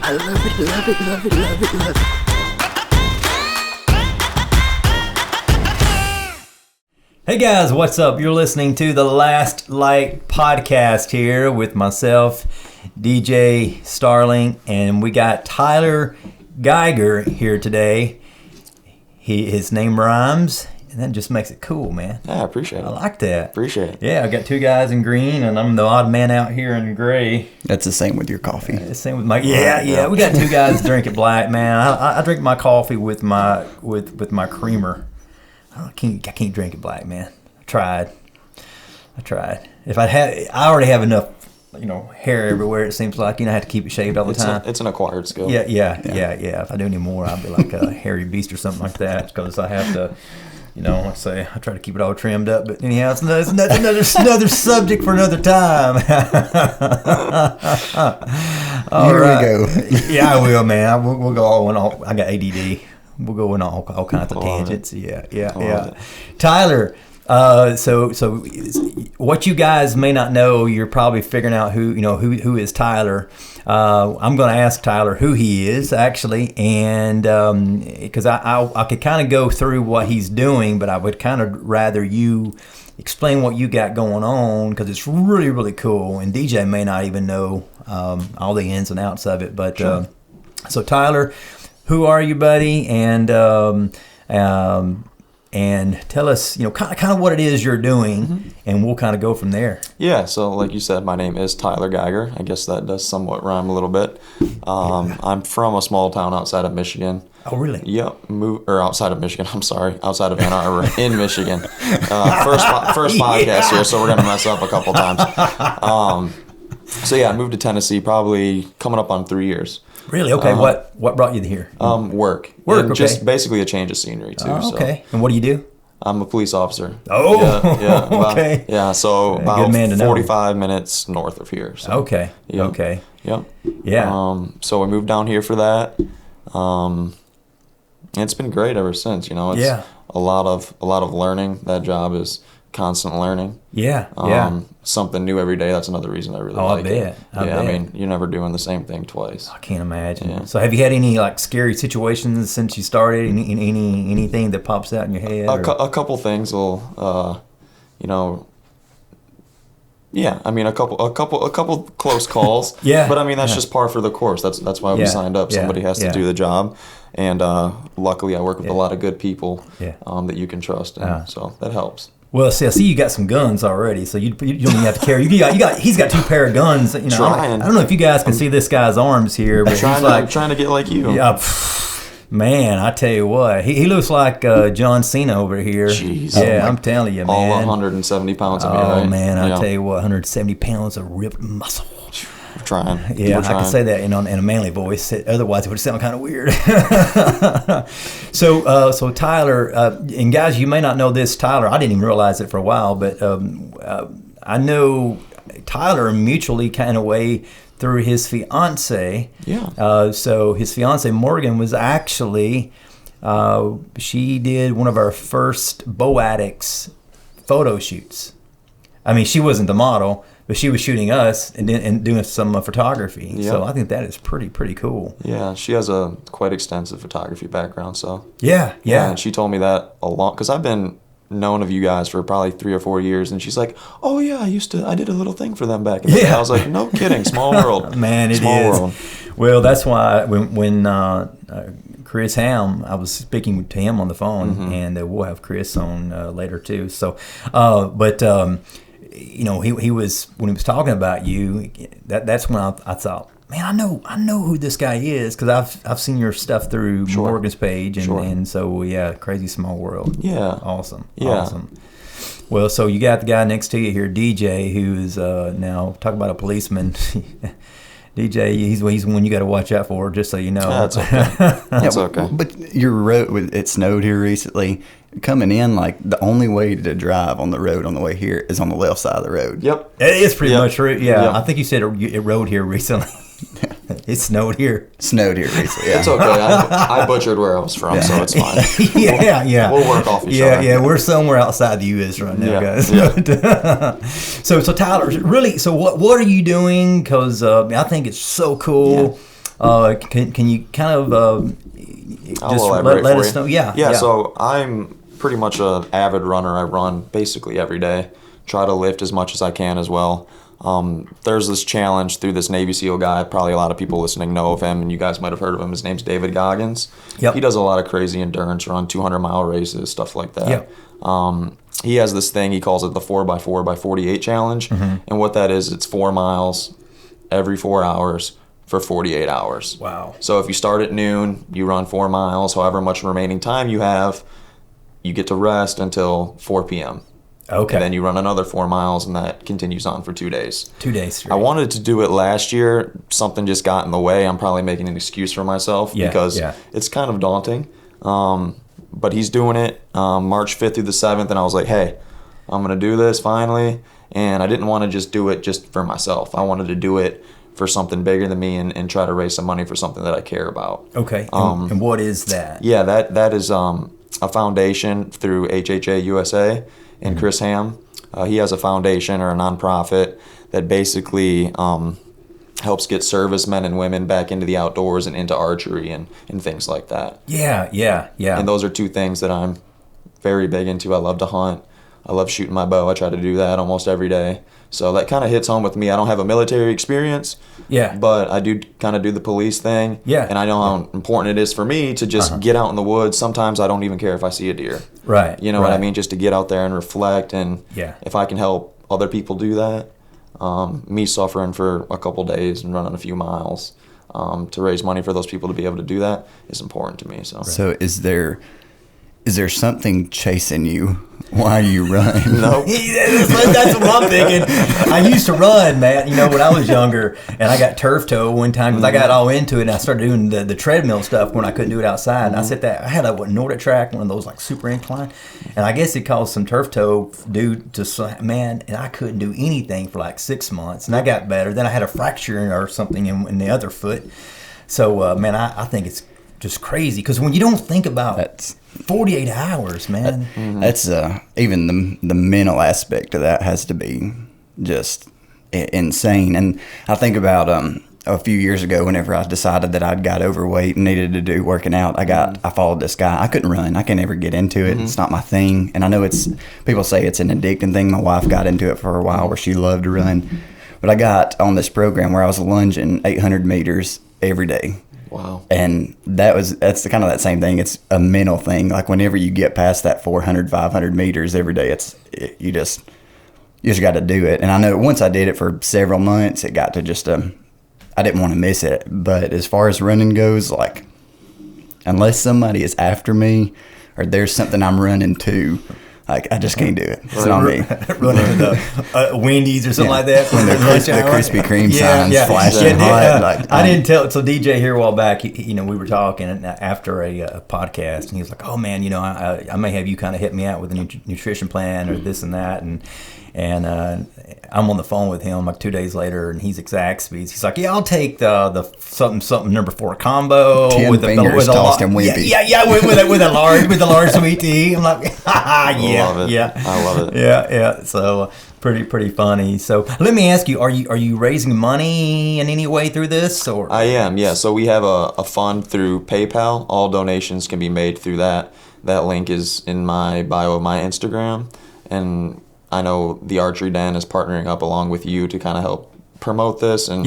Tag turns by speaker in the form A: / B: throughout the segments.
A: I love it, love it, love it, love it, love it. Hey guys, what's up? You're listening to the Last Light podcast here with myself, DJ Starling, and we got Tyler Geiger here today. His name rhymes, and that just makes it cool, man.
B: Yeah, I appreciate it.
A: I like that.
B: Appreciate it.
A: Yeah, I got two guys in green, and I'm the odd man out here in gray.
C: That's the same with your coffee.
A: Same with my yeah. We got two guys drinking black, man. I drink my coffee with my creamer. I can't drink it black, man. I tried. If I already have enough, hair everywhere. It seems like I have to keep it shaved all the time.
B: It's an acquired skill.
A: Yeah. If I do any more, I'll be like a hairy beast or something like that because I have to. Let's say I try to keep it all trimmed up, but anyhow, it's another subject for another time.
C: Here we go.
A: Yeah, I will, man. We'll go all. I got ADD. We'll go in all kinds of tangents. Yeah. Tyler. So what you guys may not know, you're probably figuring out who is Tyler. I'm going to ask Tyler who he is actually, and because I could kind of go through what he's doing, but I would kind of rather you explain what you got going on because it's really, really cool. And DJ may not even know all the ins and outs of it, but sure. So Tyler, who are you, buddy? And tell us, kind of what it is you're doing, and we'll kind of go from there.
B: Yeah, so like you said, my name is Tyler Geiger. I guess that does somewhat rhyme a little bit. I'm from a small town outside of Michigan.
A: Oh, really?
B: Yep, outside of Michigan. I'm sorry, outside of Ann Arbor, in Michigan. First podcast here, so we're gonna mess up a couple times. So yeah, I moved to Tennessee probably coming up on 3 years.
A: Really? Okay. What brought you here?
B: Work.
A: And
B: okay. Just basically a change of scenery too.
A: Okay. So. And what do you do?
B: I'm a police officer.
A: Oh.
B: Yeah.
A: Okay.
B: Yeah. So about 45 minutes north of here. So.
A: Okay.
B: Yep.
A: Okay.
B: Yep.
A: Yeah.
B: So we moved down here for that. It's been great ever since. It's a lot of learning. That job is constant learning.
A: Yeah.
B: Something new every day. That's another reason I really like it.
A: I bet.
B: I mean, you're never doing the same thing twice.
A: I can't imagine.
B: Yeah.
A: So have you had any scary situations since you started? Anything that pops out in your head?
B: A couple things will, yeah. I mean, a couple close calls.
A: Yeah.
B: But I mean, that's just par for the course. That's why we signed up. Somebody has to do the job, and luckily, I work with a lot of good people that you can trust, and so that helps.
A: Well, see, I see you got some guns already, so you don't even have to carry. He's got two pair of guns. I don't know if you guys can see this guy's arms here, but
B: I'm trying to get like you.
A: Yeah, man, I tell you what, he looks like John Cena over here.
B: Jeez.
A: Yeah, I'm telling you, man.
B: All 170 pounds of me, right?
A: Oh man, I tell you what, 170 pounds of ripped muscle.
B: We're trying.
A: Yeah, I can say that in a manly voice. Otherwise, it would sound kind of weird. So Tyler, and guys, you may not know this, Tyler. I didn't even realize it for a while, but I know Tyler mutually kind of way through his fiance.
B: Yeah.
A: So his fiance Morgan was actually she did one of our first Bow Addicts photo shoots. I mean, she wasn't the model, but she was shooting us and doing some photography. Yep. So I think that is pretty cool.
B: Yeah, she has a quite extensive photography background. So
A: yeah.
B: And she told me that a lot because I've been known of you guys for probably 3 or 4 years, and she's like, "Oh yeah, I did a little thing for them back in the day." I was like, "No kidding, small world."
A: Man, it
B: small
A: is.
B: World.
A: Well, that's why when Chris Ham, I was speaking to him on the phone, and we'll have Chris on later too. So, he was when he was talking about you. That's when I thought, man, I know who this guy is because I've seen your stuff through Morgan's page, and so crazy small world.
B: Yeah,
A: awesome. Well, so you got the guy next to you here, DJ, who's now talk about a policeman. DJ, he's one you got to watch out for, just so you know.
B: That's okay. That's okay.
C: But your road, it snowed here recently. Coming in, the only way to drive on the road on the way here is on the left side of the road.
B: Yep.
A: It is pretty much true. Yeah. Yep. I think you said it rode here recently. It snowed here.
C: Snowed here recently, yeah.
B: It's okay. I butchered where I was from, so it's fine.
A: Yeah.
B: We'll work off each other.
A: Yeah, we're somewhere outside the U.S. right now, guys. Yeah. So Tyler, really, so what are you doing? Because I think it's so cool. Can you kind of just let us know?
B: Yeah. So I'm pretty much an avid runner. I run basically every day. Try to lift as much as I can as well. There's this challenge through this Navy SEAL guy. Probably a lot of people listening know of him, and you guys might have heard of him. His name's David Goggins.
A: Yep.
B: He does a lot of crazy endurance, run 200-mile races, stuff like that.
A: Yep.
B: He has this thing, he calls it the 4x4x48 challenge. And what that is, it's 4 miles every 4 hours for 48 hours.
A: Wow.
B: So if you start at noon, you run 4 miles, however much remaining time you have, you get to rest until 4 p.m.
A: Okay.
B: And then you run another 4 miles, and that continues on for 2 days.
A: 2 days straight.
B: I wanted to do it last year. Something just got in the way. I'm probably making an excuse for myself because it's kind of daunting. But he's doing it March 5th through the 7th, and I was like, hey, I'm going to do this finally. And I didn't want to just do it just for myself. I wanted to do it for something bigger than me and try to raise some money for something that I care about.
A: Okay. And what is that?
B: Yeah, that is a foundation through HHA USA and Chris Ham. He has a foundation or a nonprofit that basically helps get servicemen and women back into the outdoors and into archery and things like that.
A: Yeah.
B: And those are two things that I'm very big into. I love to hunt. I love shooting my bow. I try to do that almost every day. So that kind of hits home with me. I don't have a military experience, but I do kind of do the police thing.
A: Yeah.
B: And I know how important it is for me to just get out in the woods. Sometimes I don't even care if I see a deer.
A: Right.
B: You know what I mean? Just to get out there and reflect. And if I can help other people do that, me suffering for a couple days and running a few miles to raise money for those people to be able to do that is important to me. So
C: is there something chasing you while you run?
B: Nope.
A: That's what I'm thinking. I used to run, man, when I was younger, and I got turf toe one time because I got all into it, and I started doing the treadmill stuff when I couldn't do it outside. And I said that I had a Nordic track, one of those like super incline, and I guess it caused some turf toe dude to man, and I couldn't do anything for like 6 months, and I got better. Then I had a fracture or something in the other foot. So man, I think it's just crazy because when you don't think about 48 hours, man.
C: That's even the mental aspect of that has to be just insane. And I think about a few years ago, whenever I decided that I'd got overweight and needed to do working out, I followed this guy. I couldn't run. I can never get into it. It's not my thing. And I know people say it's an addicting thing. My wife got into it for a while where she loved to run. But I got on this program where I was lunging 800 meters every day.
B: Wow.
C: And that's kind of that same thing. It's a mental thing. Like whenever you get past that 400, 500 meters every day, you just got to do it. And I know once I did it for several months, it got to just, I didn't want to miss it. But as far as running goes, like unless somebody is after me or there's something I'm running to, like I just can't do it. It's not me.
A: Running to the Wendy's or something like that.
C: When the Krispy Kreme signs flashing hot.
A: I didn't tell. So DJ here a while back, we were talking after a podcast, and he was like, "Oh man, I may have you kind of hit me out with a nutrition plan or this and that," and I'm on the phone with him like 2 days later, and he's at Zaxby's. He's like, "Yeah, I'll take the something number 4 combo
C: 10
A: with
C: fingers
A: the
C: tossed and wimpy."
A: Yeah, with a large sweet tea." I'm like,
B: I love it.
A: Yeah. So pretty funny. So let me ask you: Are you raising money in any way through this? Or
B: I am. Yeah. So we have a fund through PayPal. All donations can be made through that. That link is in my bio of my Instagram, and I know the Archery Den is partnering up along with you to kind of help promote this, and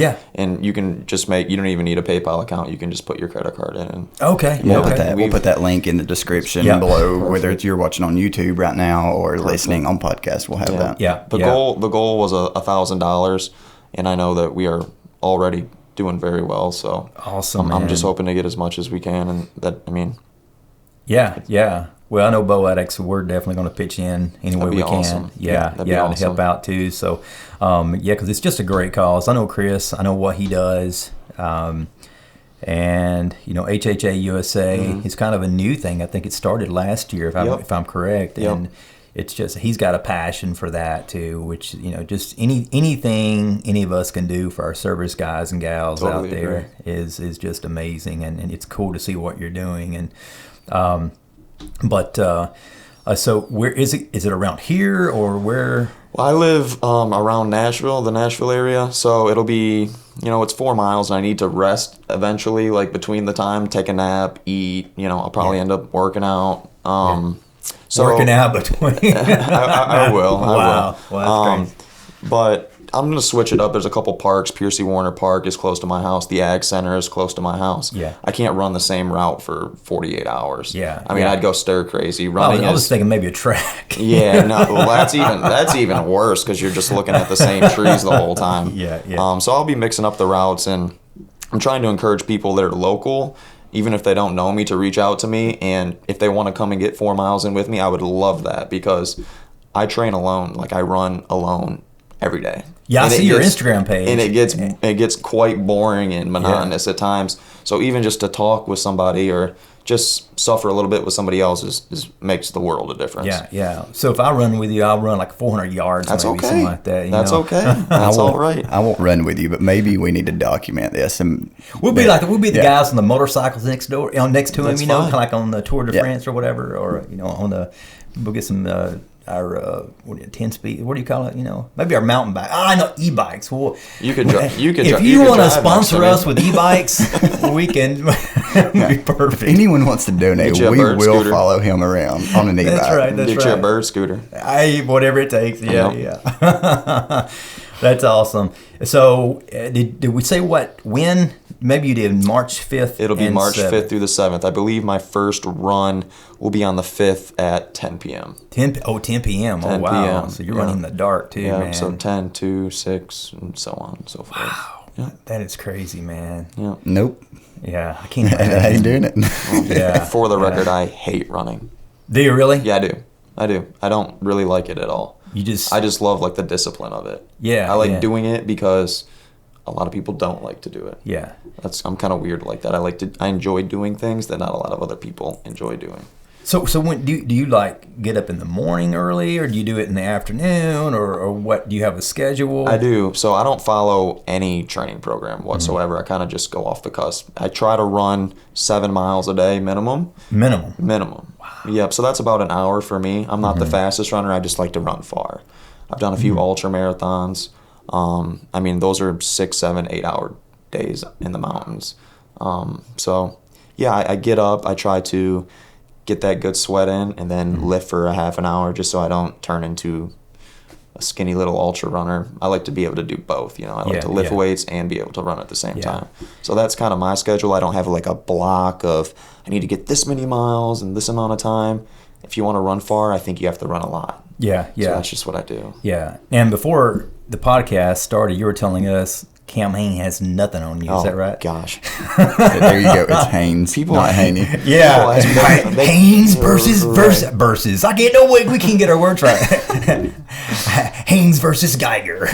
B: you can just you don't even need a PayPal account. You can just put your credit card in. And
C: we'll put that link in the description below, whether you're watching on YouTube right now or listening on podcast. We'll have that.
A: Yeah.
B: The goal was $1,000, and I know that we are already doing very well. So
A: awesome.
B: I'm just hoping to get as much as we can, and that
A: Yeah. Well, I know Bow Addicts, we're definitely going to pitch in any way we
B: awesome.
A: can. Yeah,
B: awesome.
A: to help out too. So, because it's just a great cause. I know Chris. I know what he does. And, HHA USA is kind of a new thing. I think it started last year, if I'm correct.
B: Yep.
A: And it's just, he's got a passion for that too, which, just anything any of us can do for our service guys and gals out there is just amazing. And it's cool to see what you're doing. And, so where is it? Is it around here or where?
B: Well, I live around Nashville, the Nashville area, so it'll be, it's 4 miles, and I need to rest eventually, like between the time, take a nap, eat, I'll probably end up working out. So
A: Working out between.
B: I will.
A: Wow. Well, that's crazy.
B: But I'm going to switch it up. There's a couple parks. Piercy Warner Park is close to my house. The Ag Center is close to my house.
A: Yeah.
B: I can't run the same route for 48 hours.
A: Yeah.
B: I mean, I'd go stir crazy. Running
A: I was thinking maybe a track.
B: Yeah, no, well, that's even worse because you're just looking at the same trees the whole time.
A: Yeah.
B: So I'll be mixing up the routes, and I'm trying to encourage people that are local, even if they don't know me, to reach out to me. And if they want to come and get 4 miles in with me, I would love that because I train alone. Like I run alone every day.
A: Yeah,
B: and
A: I see your Instagram page.
B: And it gets quite boring and monotonous at times. So even just to talk with somebody or just suffer a little bit with somebody else makes the world a difference.
A: Yeah. So if I run with you, I'll run like 400 yards.
B: That's
A: maybe,
B: okay.
A: Something like that.
B: That's okay. That's all right.
C: I won't run with you, but maybe we need to document this. And
A: we'll be the guys on the motorcycles next to him,
B: That's
A: kind
B: fine.
A: of like on the Tour de France or whatever, or we'll get some our 10-speed. What do you call it? Maybe our mountain bike. I know e-bikes. Well,
B: You could.
A: if you want to sponsor us with e-bikes, we can. Be perfect.
C: If anyone wants to donate,
B: Get you a
C: we
B: bird
C: will
B: scooter.
C: follow him around on an e-bike.
A: That's right.
B: Get you a bird scooter.
A: Whatever it takes. Yeah. That's awesome. So, did we say when? Maybe you did March 5th.
B: It'll be
A: and
B: March
A: 7th.
B: 5th through the 7th. I believe my first run will be on the 5th at 10 p.m.
A: 10 p.m.
B: 10
A: Oh, wow.
B: p.m.
A: So you're running in the dark, too,
B: Yeah,
A: man.
B: so 10, 2, 6, and so on and so forth.
A: Wow.
B: Yeah.
A: That is crazy, man.
B: Yeah.
C: Nope.
A: Yeah, I can't
C: I
A: imagine.
C: ain't doing it.
A: Yeah.
B: For the record, I hate running.
A: Do you really?
B: Yeah, I do. I don't really like it at all.
A: You just...
B: I just love like the discipline of it.
A: Yeah.
B: I like doing it because a lot of people don't like to do it.
A: Yeah.
B: I'm kind of weird like that. I enjoy doing things that not a lot of other people enjoy doing.
A: So when do you like get up in the morning early, or do you do it in the afternoon, or what? Do you have a schedule?
B: I do. So I don't follow any training program whatsoever. I kind of just go off the cusp. I try to run 7 miles a day minimum. Minimum. Wow. Yep. So that's about an hour for me. I'm not the fastest runner. I just like to run far. I've done a few ultra marathons. I mean, those are 6, 7, 8 hour days in the mountains. So yeah, I get up. I try to get that good sweat in and then lift for a half an hour just so I don't turn into a skinny little ultra runner. I like to be able to do both. I like to lift weights and be able to run at the same time. So that's kind of my schedule. I don't have like a block of I need to get this many miles in this amount of time. If you want to run far, I think you have to run a lot.
A: Yeah.
B: So that's just what I do.
A: Yeah. And before the podcast started, you were telling us Cam Hain has nothing on you. Is that right?
B: Gosh.
C: There you go. It's Haynes, not Haney.
A: Yeah. Haynes versus. I can't. No way. We can't get our words right. Haynes versus Geiger.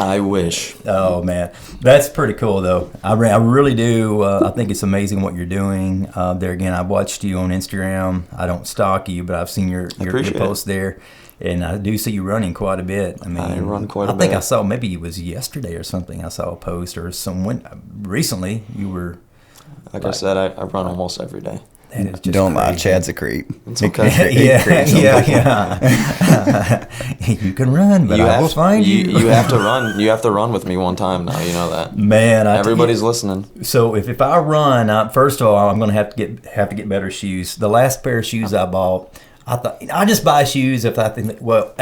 B: I wish.
A: Oh man, that's pretty cool though. I really do. I think it's amazing what you're doing. There again, I watched you on Instagram. I don't stalk you, but I've seen your posts there, and I do see you running quite a bit. I mean,
B: I run quite a bit.
A: I think I saw maybe it was yesterday or something. I saw a post or someone recently. You were
B: like I said, I run almost every day.
A: That is just
C: Don't lie,
A: crazy.
C: Chad's a creep.
B: It's okay.
A: Yeah. You can run, but I will find you.
B: You have to run. You have to run with me one time now. You know that.
A: Man,
B: everybody's listening.
A: So if I run, first of all, I'm going to have to get better shoes. The last pair of shoes I bought, I thought I just buy shoes if I think. Well,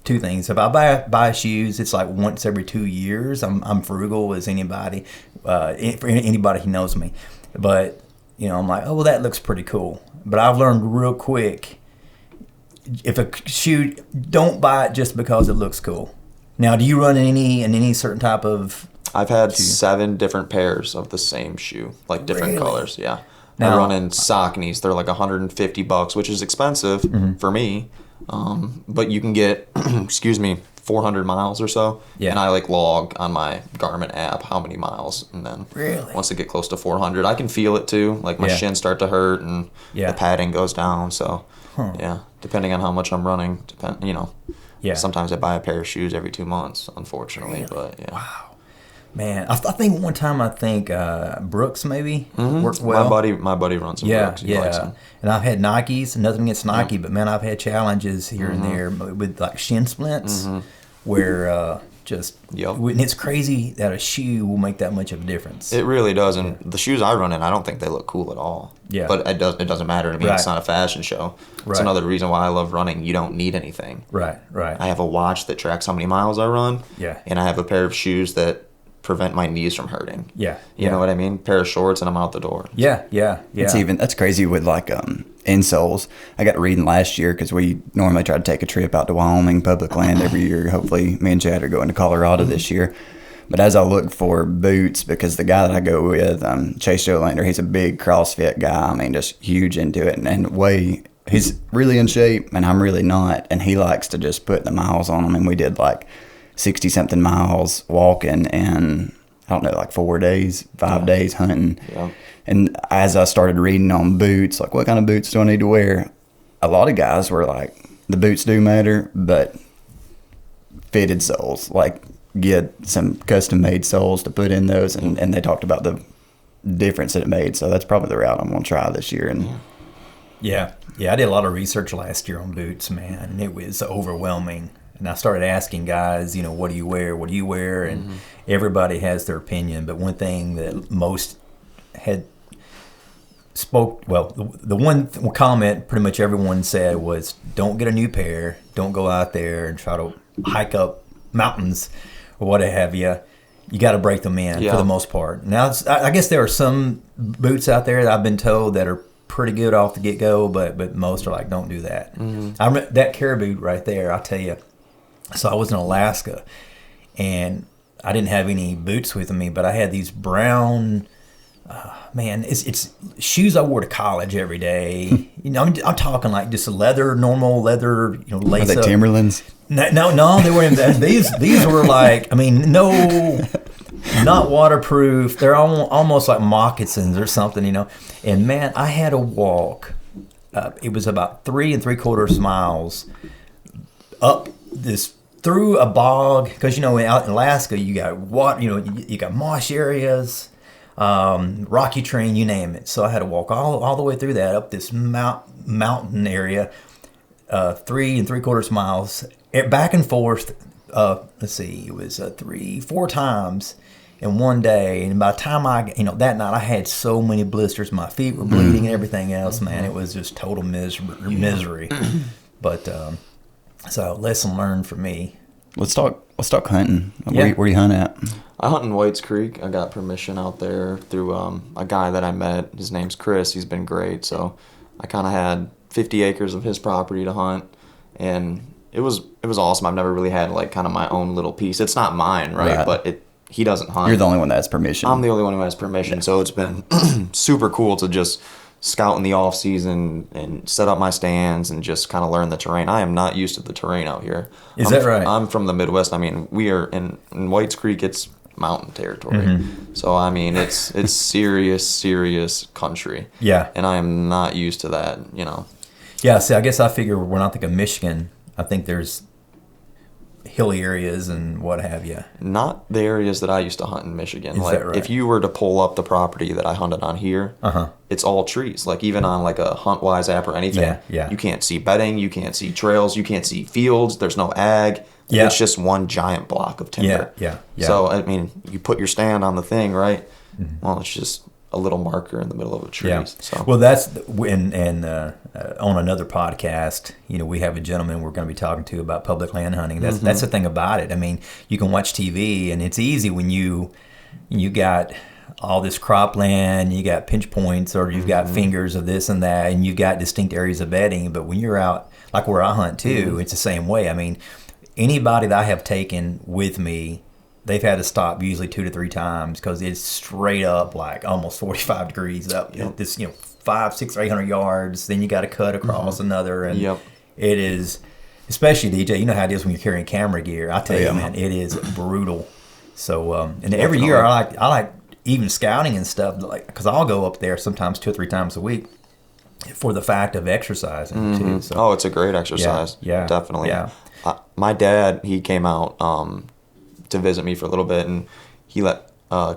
A: two things. If I buy shoes, it's like once every 2 years. I'm frugal as anybody. For anybody who knows me, but. I'm like, oh, well, that looks pretty cool. But I've learned real quick, if a shoe, don't buy it just because it looks cool. Now, do you run in any certain type of
B: I've had
A: shoe?
B: 7 different pairs of the same shoe, like different
A: Really?
B: colors. Yeah.
A: Now,
B: I run in Sauconys. They're like $150, which is expensive for me. But you can get, 400 miles or so.
A: Yeah.
B: And I log on my Garmin app how many miles. And then once they get close to 400, I can feel it too. Like my shins start to hurt and the padding goes down. So yeah, depending on how much I'm running, sometimes I buy a pair of shoes every 2 months, unfortunately. But yeah.
A: Wow. Man, I think one time Brooks maybe worked well.
B: My buddy runs some Brooks. He likes them.
A: And I've had Nikes. Nothing against Nike, but man, I've had challenges here and there with like shin splints, where and it's crazy that a shoe will make that much of a difference.
B: It really does, and the shoes I run in, I don't think they look cool at all.
A: Yeah,
B: but it doesn't matter to me. Right. It's not a fashion show. It's another reason why I love running. You don't need anything.
A: Right.
B: I have a watch that tracks how many miles I run. Yeah, and I have a pair of shoes that prevent my knees from hurting.
A: Yeah.
B: You know what I mean? Pair of shorts and I'm out the door.
A: Yeah.
C: That's crazy with like insoles. I got reading last year because we normally try to take a trip out to Wyoming, public land every year. Hopefully me and Chad are going to Colorado this year. But as I look for boots, because the guy that I go with, Chase Jolander, he's a big CrossFit guy. I mean, just huge into it. And he's really in shape and I'm really not. And he likes to just put the miles on him. And we did like 60 something miles walking and I don't know, like 4 days, 5 days hunting. Yeah. And as I started reading on boots, like what kind of boots do I need to wear? A lot of guys were like, the boots do matter, but fitted soles, like get some custom made soles to put in those. And they talked about the difference that it made. So that's probably the route I'm going to try this year. And
A: yeah, I did a lot of research last year on boots, man, and it was overwhelming. And I started asking guys, what do you wear? And everybody has their opinion. But one thing that most had the one comment pretty much everyone said was, don't get a new pair. Don't go out there and try to hike up mountains or what have you. You got to break them in for the most part. Now, I guess there are some boots out there that I've been told that are pretty good off the get-go, but most are like, don't do that. I remember that Caribou right there, I'll tell you. So I was in Alaska, and I didn't have any boots with me, but I had these brown, it's shoes I wore to college every day. I'm talking like just normal leather, lace up.
C: Are they Timberlands?
A: No, they weren't. These were like, not waterproof. They're almost like moccasins or something, And man, I had to walk. It was about 3 3/4 miles up through a bog, because out in Alaska you got water, you got marsh areas, rocky terrain, you name it. So I had to walk all the way through that up this mountain area, 3 3/4 miles, back and forth. It was 3-4 times in one day. And by the time that night I had so many blisters, my feet were bleeding and everything else. Man, it was just total misery. But so lesson learned for me.
C: Let's talk hunting. Where do you hunt at?
B: I hunt in Whites Creek. I got permission out there through a guy that I met. His name's Chris. He's been great. So I kind of had 50 acres of his property to hunt, and it was awesome. I've never really had like kind of my own little piece. It's not mine, right? But he doesn't hunt.
C: You're the only one that has permission.
B: I'm the only one who has permission. So it's been super cool to just scout in the off season and set up my stands and just kind of learn the terrain. I am not used to the terrain out here.
A: Is that right?
B: I'm from the Midwest. We are in Whites Creek. It's mountain territory. So it's serious country.
A: Yeah.
B: And I am not used to that.
A: Yeah. See, I guess I figure when I think of Michigan, I think there's hilly areas and what have you.
B: Not the areas that I used to hunt in Michigan.
A: Is that right?
B: If you were to pull up the property that I hunted on here, it's all trees. Like even on like a HuntWise app or anything, you can't see bedding, you can't see trails, you can't see fields. There's no ag. Yeah. It's just one giant block of timber.
A: Yeah.
B: So you put your stand on the thing, right? Well, it's just a little marker in the middle of a tree.
A: Yeah.
B: So.
A: Well, that's on another podcast, we have a gentleman we're going to be talking to about public land hunting. That's the thing about it. You can watch TV and it's easy when you got all this cropland, you got pinch points, or you've got fingers of this and that, and you got distinct areas of bedding. But when you're out, like where I hunt too, it's the same way. Anybody that I have taken with me, they've had to stop usually 2 to 3 times because it's straight up like almost 45 degrees up. This 500, 600, 800 yards. Then you got to cut across another, and it is, especially DJ. You know how it is when you're carrying camera gear. I tell you, man, it is brutal. So and every year I like even scouting and stuff, like because I'll go up there sometimes 2 or 3 times a week for the fact of exercising too. So,
B: it's a great exercise. Yeah, definitely.
A: Yeah.
B: My dad, he came out to visit me for a little bit, and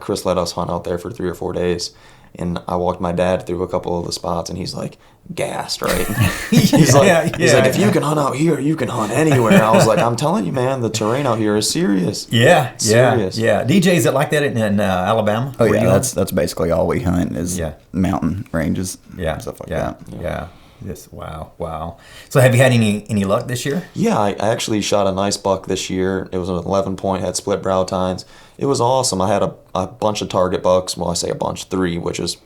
B: Chris let us hunt out there for 3 or 4 days. And I walked my dad through a couple of the spots, and he's like gassed, right? He's like, if you can hunt out here, you can hunt anywhere. And I was like, I'm telling you, man, the terrain out here is serious.
A: Serious. DJ, is it like that in Alabama?
C: Oh yeah, that's basically all we hunt is mountain ranges, stuff like that.
A: Yeah. Yes. Wow. So have you had any luck this year?
B: Yeah, I actually shot a nice buck this year. It was an 11-point, had split brow tines. It was awesome. I had a bunch of target bucks. Well, I say a bunch, 3, which is,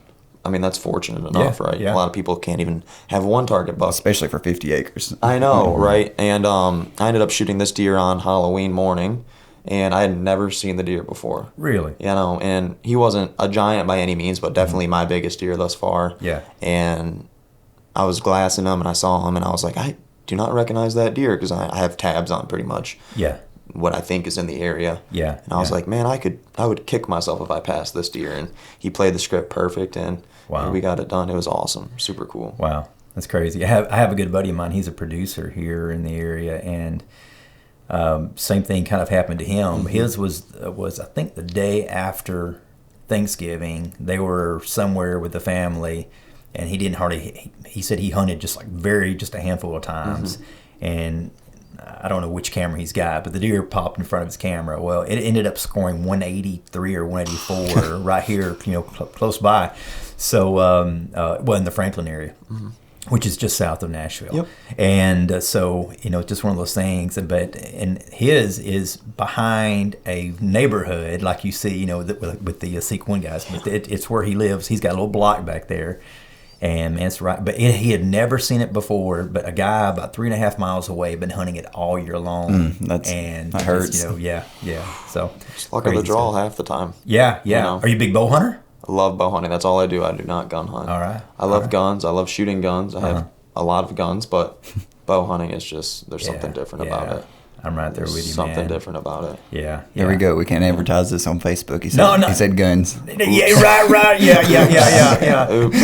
B: I mean, that's fortunate enough, right? Yeah. A lot of people can't even have one target buck.
C: Especially for 50 acres.
B: I know, right? And I ended up shooting this deer on Halloween morning, and I had never seen the deer before.
A: Really?
B: You know, and he wasn't a giant by any means, but definitely my biggest deer thus far.
A: Yeah.
B: And I was glassing him, and I saw him, and I was like, I do not recognize that deer, because I have tabs on pretty much.
A: Yeah.
B: What I think is in the area.
A: Yeah.
B: And I was like, man, I would kick myself if I passed this deer. And he played the script perfect, and we got it done. It was awesome. Super cool.
A: Wow. That's crazy. I have a good buddy of mine. He's a producer here in the area, and same thing kind of happened to him. Mm-hmm. His was I think the day after Thanksgiving. They were somewhere with the family, and he didn't hardly. He said he hunted just a handful of times, and I don't know which camera he's got, but the deer popped in front of his camera. Well, it ended up scoring 183 or 184 right here, close by. So, in the Franklin area, which is just south of Nashville. Yep. And so, just one of those things. And his is behind a neighborhood, like you see, with the Sequin guys. But it's where he lives. He's got a little block back there. And man, it's right, but he had never seen it before. But a guy about 3.5 miles away been hunting it all year long.
C: That hurts.
A: So
B: it's luck of the draw half the time.
A: Yeah. Are you a big bow hunter?
B: I love bow hunting. That's all I do. I do not gun hunt.
A: All right.
B: I love guns. I love shooting guns. I have a lot of guns, but bow hunting is just there's something different about it.
A: I'm right there with you,
B: something
A: man.
B: different about it.
A: Yeah.
C: There we go. We can't advertise this on Facebook. He said guns.
A: Yeah, right. Yeah.
B: Oops.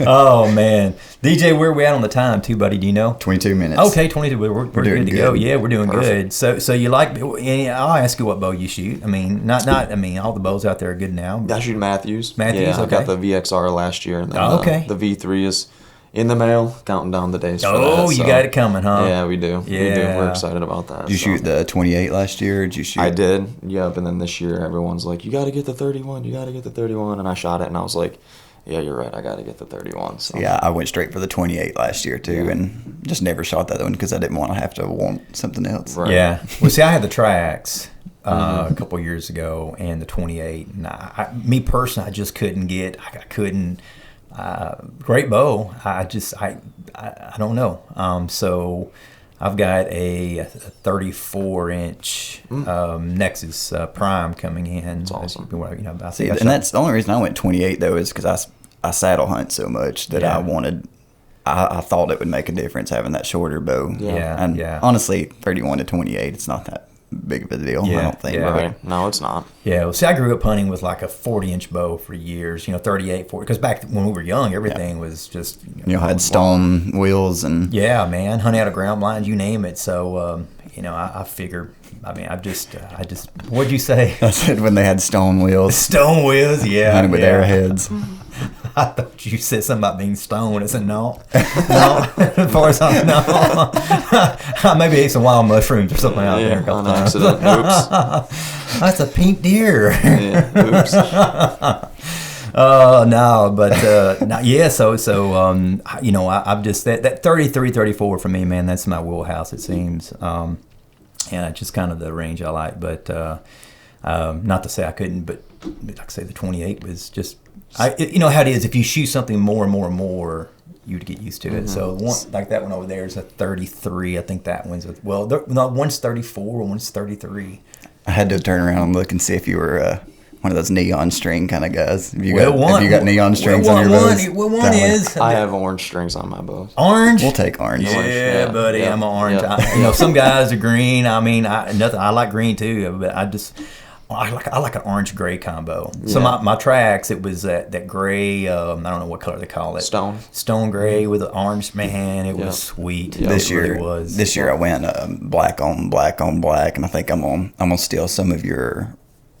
A: Oh, man. DJ, where are we at on the time, too, buddy? Do you know?
C: 22 minutes.
A: Okay, 22. We're good to go. Yeah, we're doing good. So you like? I'll ask you what bow you shoot. I mean, not. I mean, all the bows out there are good now.
B: I shoot Matthews.
A: Yeah,
B: okay.
A: I
B: got the VXR last year, and then the V3 is in the mail, counting down the days for that.
A: Oh, you got it coming, huh?
B: Yeah, we do.
A: Yeah.
B: We do. We're excited about that.
C: Did you shoot the 28 last year, or did you shoot?
B: I did, yep. And then this year, everyone's like, you got to get the 31, you got to get the 31. And I shot it, and I was like, yeah, you're right, I got to get the 31. So.
C: Yeah, I went straight for the 28 last year, too, and just never shot that one because I didn't want to have to want something else.
B: Right.
A: Yeah. Well, see, I had the Trax a couple years ago, and the 28. And me personally, I just couldn't get. I couldn't. Great bow. I don't know. So I've got a 34-inch Nexus Prime coming in.
B: That's awesome.
C: And that's the only reason I went 28 though is because I saddle hunt so much that I wanted. I thought it would make a difference having that shorter bow. And honestly, 31 to 28, it's not that big of a deal. I don't think.
B: Right. No, it's not.
A: Yeah. Well, see, I grew up hunting with like a 40-inch bow for years. 38, 40. Because back when we were young, everything was just.
C: Had stone wheels and.
A: Yeah, man. Hunting out of ground blinds, you name it. So, I figured. I mean, I just. What'd you say?
C: I said when they had stone wheels.
A: Stone wheels, yeah.
C: Hunting with arrowheads.
A: I thought you said something about being stoned. I said, no. As far as I know. I maybe ate some wild mushrooms or something out there a couple times.
B: Accident. Oops.
A: That's a pink deer.
B: Oops.
A: No, but yeah. So I've just that 33, 34 for me, man. That's my wheelhouse. It seems, and it's just kind of the range I like. But not to say I couldn't, but like I say, the 28 was just. You know how it is. If you shoot something more and more and more, you'd get used to it. So like that one over there is a 33. I think that one's one's 34 and one's 33.
C: I had to turn around and look and see if you were one of those neon string kind of guys. Have you got neon strings on your bows?
A: One is.
B: I have orange strings on my bows.
A: Orange?
C: We'll take orange.
A: Yeah, buddy. Yeah. I'm an orange. Yeah. Some guys are green. I mean, I like green too, but I just. I like an orange gray combo. So my tracks, it was that gray. I don't know what color they call it. Stone gray with an orange. Man, it was sweet.
C: This year,
A: really was.
C: This year I went black on black, and I think I'm gonna steal some of your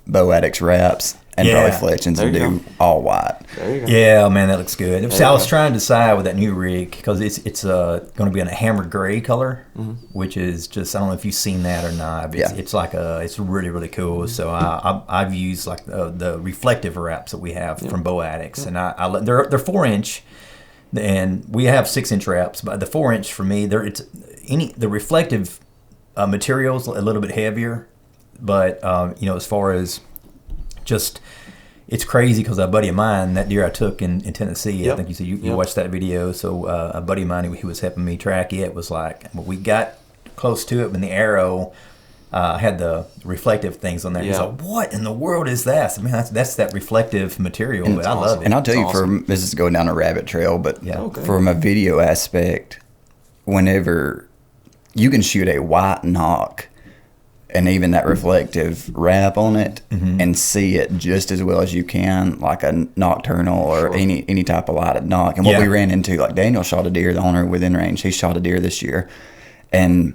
C: Bow Addicts wraps and probably fletchings and do all white.
B: There you go.
A: Yeah, man, that looks good. So I was trying to decide with that new rig because it's going to be in a hammered gray color, which is just, I don't know if you've seen that or not. But it's like it's really, really cool. So I've used like the reflective wraps that we have from Bow Addicts, and they're 4-inch, and we have 6-inch wraps, but the 4-inch for me, the reflective material's a little bit heavier, but as far as just, it's crazy because a buddy of mine, that deer I took in Tennessee, I think you said you watched that video. So a buddy of mine who was helping me track it was like, well, we got close to it when the arrow had the reflective things on there. He's like, what in the world is that? I mean, that's that reflective material, but I love it.
C: And I'll tell you, this is going down a rabbit trail, but from a video aspect, whenever you can shoot a white knock and even that reflective wrap on it and see it just as well as you can, like a nocturnal or any type of lighted knock. And what we ran into, like Daniel shot a deer, the owner within range, he shot a deer this year, and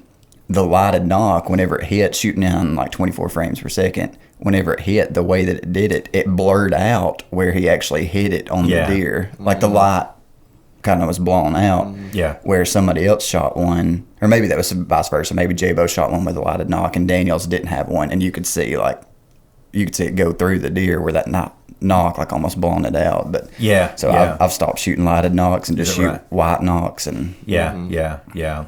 C: the lighted knock, whenever it hit, shooting down like 24 frames per second, whenever it hit, the way that it did it, it blurred out where he actually hit it on the deer. Like the light kind of was blown out. Where somebody else shot one, or maybe that was vice versa. Maybe J-Bo shot one with a lighted knock, and Daniels didn't have one, and you could see it go through the deer where that knock like almost blown it out. But I've stopped shooting lighted knocks and just shoot white knocks. And Are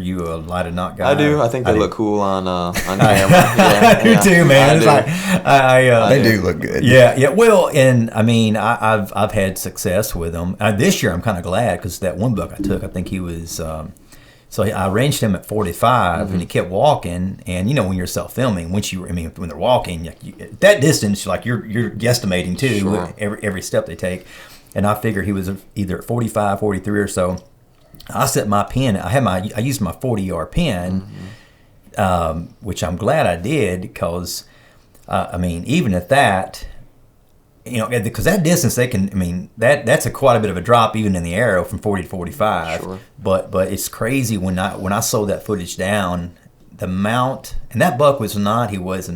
C: you a lighted knock guy?
B: I do. I think they look cool on camera. I
A: do too, man. It's like
C: they do look good.
A: Yeah. Well, and I mean, I've had success with them. This year, I'm kind of glad because that one buck I took, I think he was. So I ranged him at 45, and he kept walking. And when you're self-filming, when they're walking, that distance, like you're guesstimating too, every step they take. And I figured he was either at 45, 43 or so. I set my pin. I used my 40-yard pin, which I'm glad I did because, even at that, because that distance they can. That's quite a bit of a drop even in the arrow from 40 to 45.
B: Sure.
A: But it's crazy when I slowed that footage down, the mount, and that buck was not. He really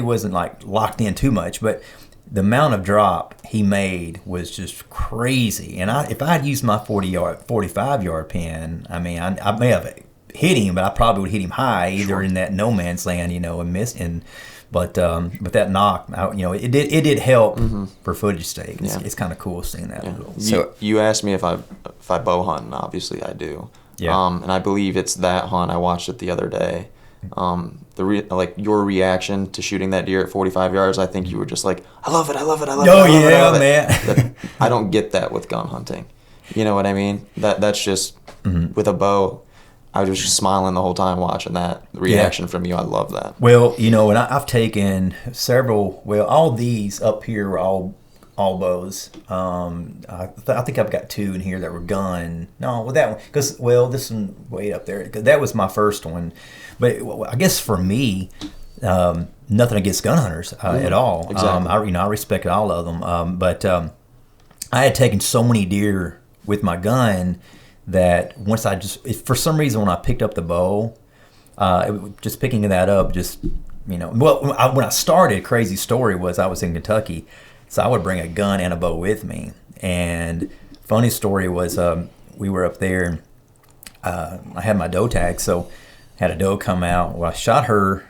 A: wasn't like locked in too much, but the amount of drop he made was just crazy. And if I had used my 45-yard pin, I may have hit him, but I probably would hit him high, either in that no man's land, and missed. But that knock, it did help for footage sake. It's kind of cool seeing that.
B: So you asked me if I bow hunt, and obviously I do. And I believe it's that hunt. I watched it the other day. Your reaction to shooting that deer at 45 yards, I think you were just like, I love it. Man. I don't get that with gun hunting. You know what I mean? That's just with a bow. I was just smiling the whole time watching that reaction from you. I love that.
A: Well, and I've taken several. Well, all these up here were all bows. I think I've got 2 in here that were gun. No, well, that one, because this one way up there, because that was my first one. But I guess for me, nothing against gun hunters at all.
B: Exactly.
A: I respect all of them. But I had taken so many deer with my gun that once for some reason when I picked up the bow, just picking that up, when I started, crazy story was I was in Kentucky, so I would bring a gun and a bow with me. And funny story was we were up there, and I had my doe tag, so had a doe come out. Well, I shot her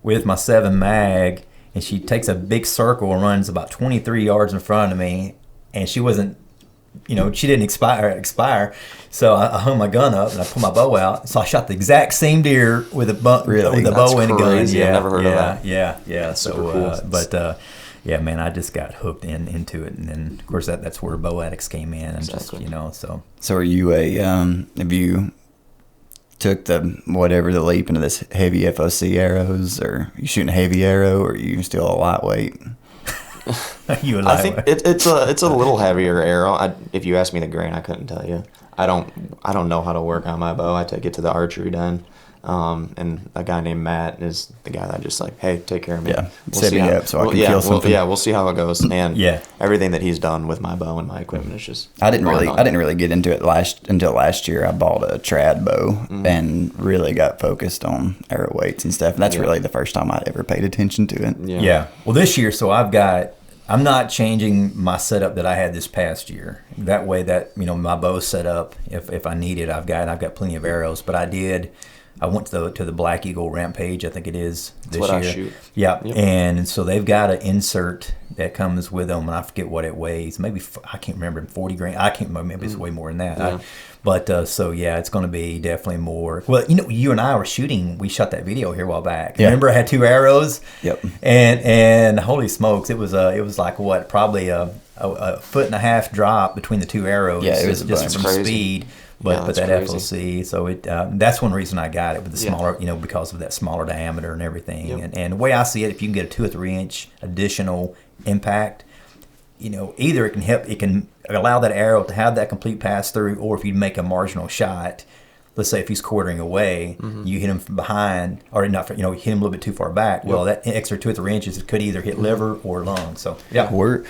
A: with my 7 mag, and she takes a big circle and runs about 23 yards in front of me, and she wasn't, she didn't expire. So I hung my gun up and I pulled my bow out. So I shot the exact same deer with a bow and a gun.
B: Yeah, I've never heard of that.
A: Yeah.
B: Super cool.
A: Man, I just got hooked into it, and then of course that's where Bow Addicts came in, and
B: exactly.
A: So.
C: So are you have you took the leap into this heavy FOC arrows, or are you shooting a heavy arrow, or are you still a lightweight?
B: I think it's a little heavier arrow. If you asked me the grain, I couldn't tell you. I don't know how to work on my bow. I take it to the archery den. And a guy named Matt is the guy that just like, hey, take care of me.
C: Yeah, set me up so I can feel something.
B: We'll see how it goes. And
A: Yeah.
B: everything that he's done with my bow and my equipment is just.
C: I didn't really get into it until last year. I bought a trad bow and really got focused on arrow weights and stuff. And that's really the first time I ever paid attention to it.
A: Yeah. Well, this year, so I'm not changing my setup that I had this past year. That way that, my bow's set up. If I need it, I've got plenty of arrows. But I went to the Black Eagle Rampage, I think it is, this year.
B: That's what I shoot.
A: Yeah,
B: Yep.
A: And so they've got an insert that comes with them, and I forget what it weighs. Maybe, I can't remember, 40 grain. I can't remember, maybe it's way more than that.
B: Yeah.
A: It's going to be definitely more. Well, you and I we shot that video here a while back.
C: Yeah.
A: Remember I had 2 arrows?
C: Yep.
A: And holy smokes, it was like what, probably a 1.5 foot drop between the 2 arrows.
C: Yeah, it was
A: just from
B: crazy.
A: speed. But
B: that's
A: that
B: crazy.
A: FOC, so that's one reason I got it with the smaller, because of that smaller diameter and everything.
B: Yep.
A: And the way I see it, if you can get a 2 or 3 inch additional impact, either it can allow that arrow to have that complete pass through, or if you make a marginal shot, let's say if he's quartering away, you hit him from behind, or not, hit him a little bit too far back. Well, that extra 2 or 3 inches, it could either hit liver or lung. So yeah,
C: We're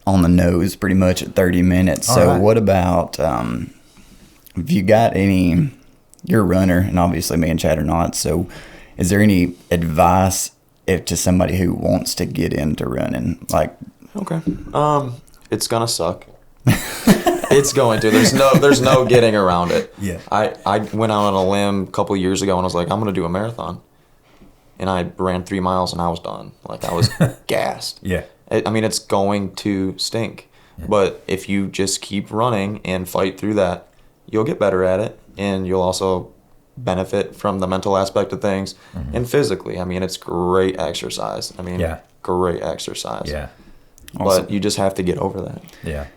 C: on the nose pretty much at 30 minutes.
A: All
C: So
A: right.
C: what about, if you got you're a runner, and obviously me and Chad are not, so is there any advice to somebody who wants to get into running? Like,
B: Okay. It's gonna suck. It's going to. There's no getting around it.
A: Yeah.
B: I went out on a limb a couple years ago and I was like, I'm gonna do a marathon. And I ran 3 miles and I was done. Like, I was gassed.
A: yeah,
B: I mean, it's going to stink. But if you just keep running and fight through that, you'll get better at it. And you'll also benefit from the mental aspect of things. And physically, I mean, it's great exercise. Great exercise.
A: yeah,
C: Awesome.
B: But you just have to get over that.
A: yeah.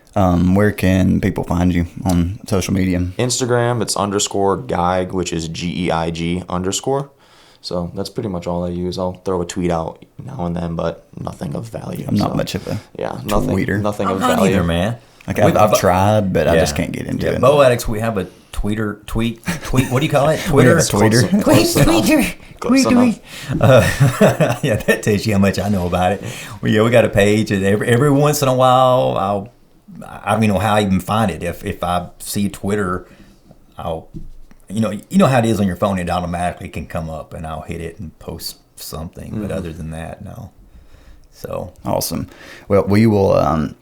C: where can people find you on social media?
B: Instagram, it's _Geig, which is GEIG_. So that's pretty much all I use. I'll throw a tweet out now and then, but nothing of value.
C: I'm not much of a tweeter.
B: Nothing
A: I'm
B: of
A: not
B: value.
A: either, man.
C: Like I've tried, but I just can't get into it.
A: Bow Addicts, we have a tweet. What do you call it? Twitter.
C: Tweeter.
B: Close enough.
A: Yeah, that tells you how much I know about it. Well, we got a page, and every once in a while, I don't know how I even find it. If I see Twitter, I'll, you know how it is on your phone. It automatically can come up, and I'll hit it and post something. But other than that, no. So
C: Awesome. Well, we will.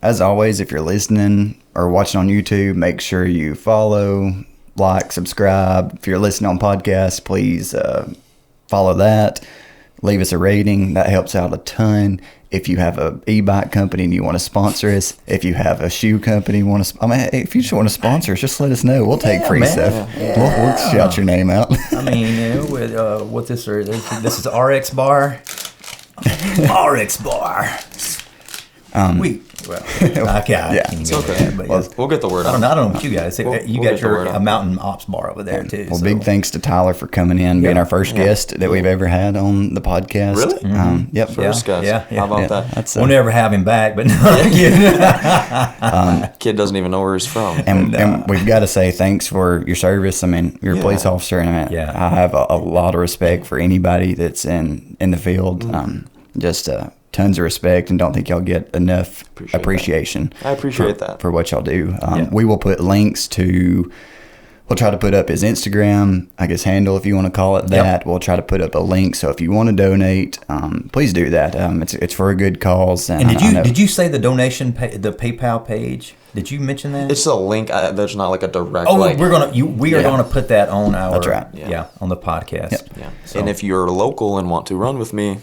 C: As always, if you're listening or watching on YouTube, make sure you follow, like, subscribe. If you're listening on podcasts, please follow that. Leave us a rating. That helps out a ton. If you have an e-bike company and you want to sponsor us, if you have a shoe company you want to, if you just want to sponsor us, just let us know. We'll take free stuff. Yeah. We'll shout your name out.
A: I mean, what this is RX Bar. RX Bar.
B: It's okay. We'll get the word out.
A: I don't know what you guys say. You got your a mountain ops bar over there too.
C: Well, big thanks to Tyler for coming in, being our first guest that we've ever had on the podcast.
B: Really?
C: Yep.
B: First guest.
A: Yeah.
B: How about that?
A: We'll never have him back, but no.
B: Kid doesn't even know where he's from.
C: And we've got to say thanks for your service. I mean, you're a police officer, and I have a lot of respect for anybody that's in the field. Tons of respect, and don't think y'all get enough appreciation.
B: I appreciate that
C: for what y'all do. We will put links to. We'll try to put up his Instagram, I guess, handle, if you want to call it that. Yep. We'll try to put up a link. So if you want to donate, please do that. It's for a good cause.
A: And did you say the donation, the PayPal page? Did you mention that?
B: It's a link. There's not like a direct.
A: Oh, we are gonna put that on our.
C: That's right.
A: Yeah, on the podcast.
C: Yep.
B: Yeah.
A: So.
B: And if you're local and want to run with me,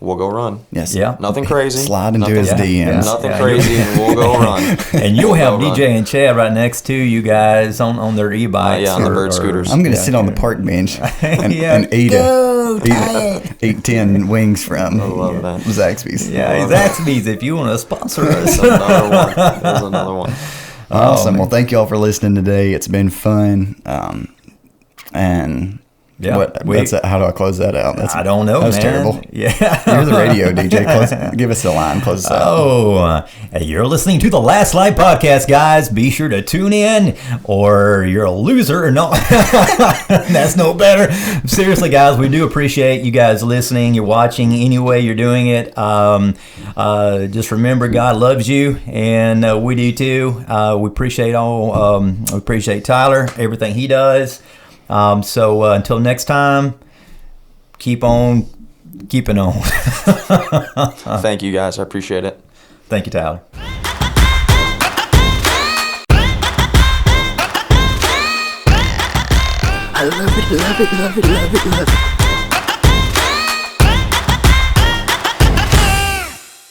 B: we'll go run.
C: Yes.
A: Yeah.
B: Nothing crazy.
C: Slide into his DMs.
B: Nothing crazy, and we'll go run.
A: And you'll have DJ and Chad right next to you guys on their e-bikes.
B: On the bird scooters.
C: I'm going to sit on the park bench and eat 10 wings from Zaxby's.
A: Yeah, Zaxby's, if you want to sponsor us.
B: There's another one.
C: Awesome. Well, thank you all for listening today. It's been fun. And
A: Yeah.
C: How do I close that out?
A: I don't know,
C: That's
A: man.
C: terrible.
A: Yeah.
C: You're the radio DJ. Give us the line. Close us out.
A: Oh, you're listening to the Last Light podcast, guys. Be sure to tune in, or you're a loser. No, that's no better. Seriously, guys, we do appreciate you guys listening. You're watching any way you're doing it. Just remember, God loves you, and we do too. We appreciate we appreciate Tyler, everything he does. So until next time, keep on keeping on.
B: Thank you, guys. I appreciate it.
A: Thank you, Tyler.
D: I love it, love it, love it, love it, love it.